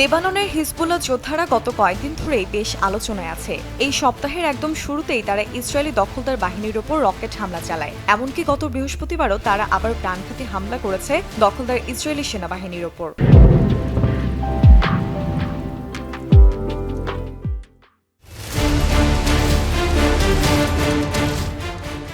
লেবাননের হিজবুল্লাহ যোদ্ধারা গত কয়েকদিন ধরেই বেশ আলোচনায় আছে। এই সপ্তাহের একদম শুরুতেই তারা ইসরায়েলি দখলদার বাহিনীর ওপর রকেট হামলা চালায়। এমনকি গত বৃহস্পতিবারও তারা আবার প্রাণঘাতী হামলা করেছে দখলদার ইসরায়েলি সেনাবাহিনীর ওপর।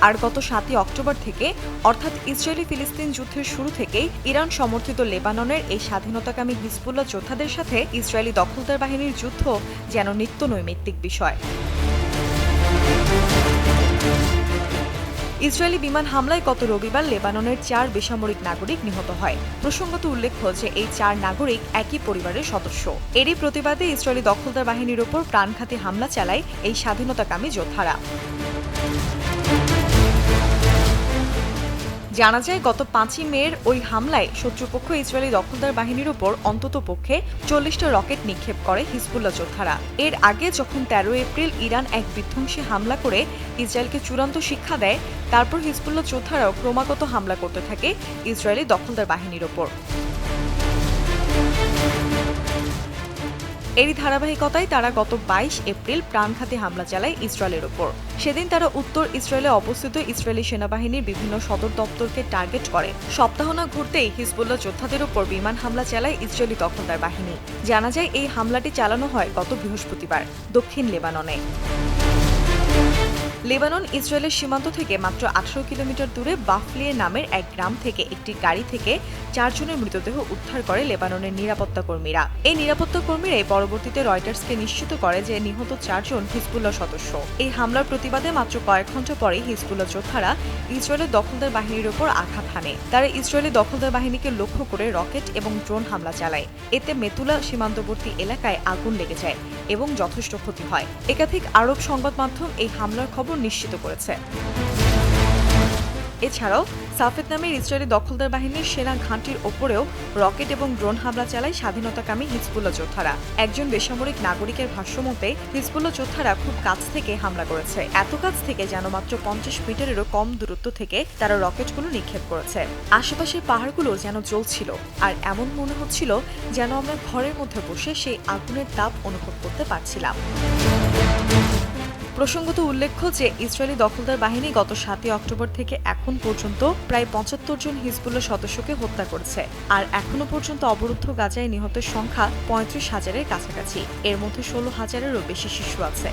আর গত 7 অক্টোবর থেকে অর্থাৎ ইসরায়েলি ফিলিস্তিন যুদ্ধের শুরু থেকেই ইরান সমর্থিত লেবাননের এই স্বাধীনতাকামী হিজবুল্লাহ যোদ্ধাদের সাথে ইসরায়েলি দখলদার বাহিনীর যুদ্ধ যেন নিত্য নৈমিত্তিক বিষয়। ইসরায়েলি বিমান হামলায় গত রবিবার লেবাননের 4 বেসামরিক নাগরিক নিহত হয়। প্রসঙ্গত উল্লেখ্য যে এই 4 নাগরিক একই পরিবারের সদস্য। এরই প্রতিবাদে ইসরায়েলি দখলদার বাহিনীর ওপর প্রাণঘাতী হামলা চালায় এই স্বাধীনতাকামী যোদ্ধারা। জানা যায় গত 5 মের ওই হামলায় শত্রুপক্ষ ইসরায়েলি দখলদার বাহিনীর উপর অন্ততপক্ষে 40টা রকেট নিক্ষেপ করে হিজবুল্লাহ যোদ্ধারা। এর আগে যখন 13 এপ্রিল ইরান এক বিধ্বংসী হামলা করে ইসরায়েলকে চূড়ান্ত শিক্ষা দেয়, তারপর হিজবুল্লাহ যোদ্ধারাও ক্রমাগত হামলা করতে থাকে ইসরায়েলি দখলদার বাহিনীর ওপর। এরই ধারাবাহিকতায় তারা গত 22 এপ্রিল প্রাণঘাতী হামলা চালায় ইসরায়েলের ওপর। সেদিন তারা উত্তর ইসরায়েলে অবস্থিত ইসরায়েলি সেনাবাহিনীর বিভিন্ন সদর দপ্তরকে টার্গেট করে। সপ্তাহ না ঘুরতেই হিজবুল্লাহ যোদ্ধাদের উপর বিমান হামলা চালায় ইসরায়েলি দখলদার বাহিনী। জানা যায় এই হামলাটি চালানো হয় গত বৃহস্পতিবার দক্ষিণ লেবাননে। লেবানন ইসরায়েলের সীমান্ত থেকে মাত্র 18 কিলোমিটার দূরে বাফলিয়ে নামের এক গ্রাম থেকে একটি গাড়ি থেকে 4 জনের মৃতদেহ উদ্ধার করে লেবাননের নিরাপত্তা কর্মীরা। এই নিরাপত্তা কর্মীরাই পরবর্তীতে রয়টার্সকে নিশ্চিত করে যে নিহত 4 জন হিজবুল্লাহ সদস্য। এই হামলার প্রতিবাদে মাত্র কয়েক ঘন্টা পরেই হিজবুল্লাহ যোদ্ধারা ইসরায়েলের দখলদার বাহিনীর ওপর আঘাত হানে। তারা ইসরায়েলি দখলদার বাহিনীকে লক্ষ্য করে রকেট এবং ড্রোন হামলা চালায়। এতে মেতুলা সীমান্তবর্তী এলাকায় আগুন লেগে যায় এবং যথেষ্ট ক্ষতি হয়। একাধিক আরব সংবাদ মাধ্যম এই হামলার খবর নিশ্চিত করেছে। এছাড়াও সাফেদ নামের ইসরায়েলি দখলদার বাহিনীর সেনা ঘাঁটির ওপরেও রকেট এবং ড্রোন হামলা চালায় স্বাধীনতাকামী হিজবুল্লাহ যোদ্ধারা। একজন বেসামরিক নাগরিকের ভাষ্যমতে হিজবুল্লাহ যোদ্ধারা খুব কাছ থেকে হামলা করেছে, এত কাছ থেকে যেন মাত্র 50 মিটারেরও কম দূরত্ব থেকে তারা রকেটগুলো নিক্ষেপ করেছে। আশেপাশের পাহাড়গুলো যেন জ্বলছিল, আর এমন মনে হচ্ছিল যেন আমরা ঘরের মধ্যে বসে সেই আগুনের তাপ অনুভব করতে পারছিলাম। প্রসঙ্গত উল্লেখ্য যে ইসরায়েলি দখলদার বাহিনী গত 7 অক্টোবর থেকে এখন পর্যন্ত প্রায় 75 জন হিজবুল্লাহ সদস্যকে হত্যা করেছে। আর এখনো পর্যন্ত অবরুদ্ধ গাজায় নিহতের সংখ্যা 35,000-এর কাছাকাছি। এর মধ্যে 16,000-এরও বেশি শিশু আছে।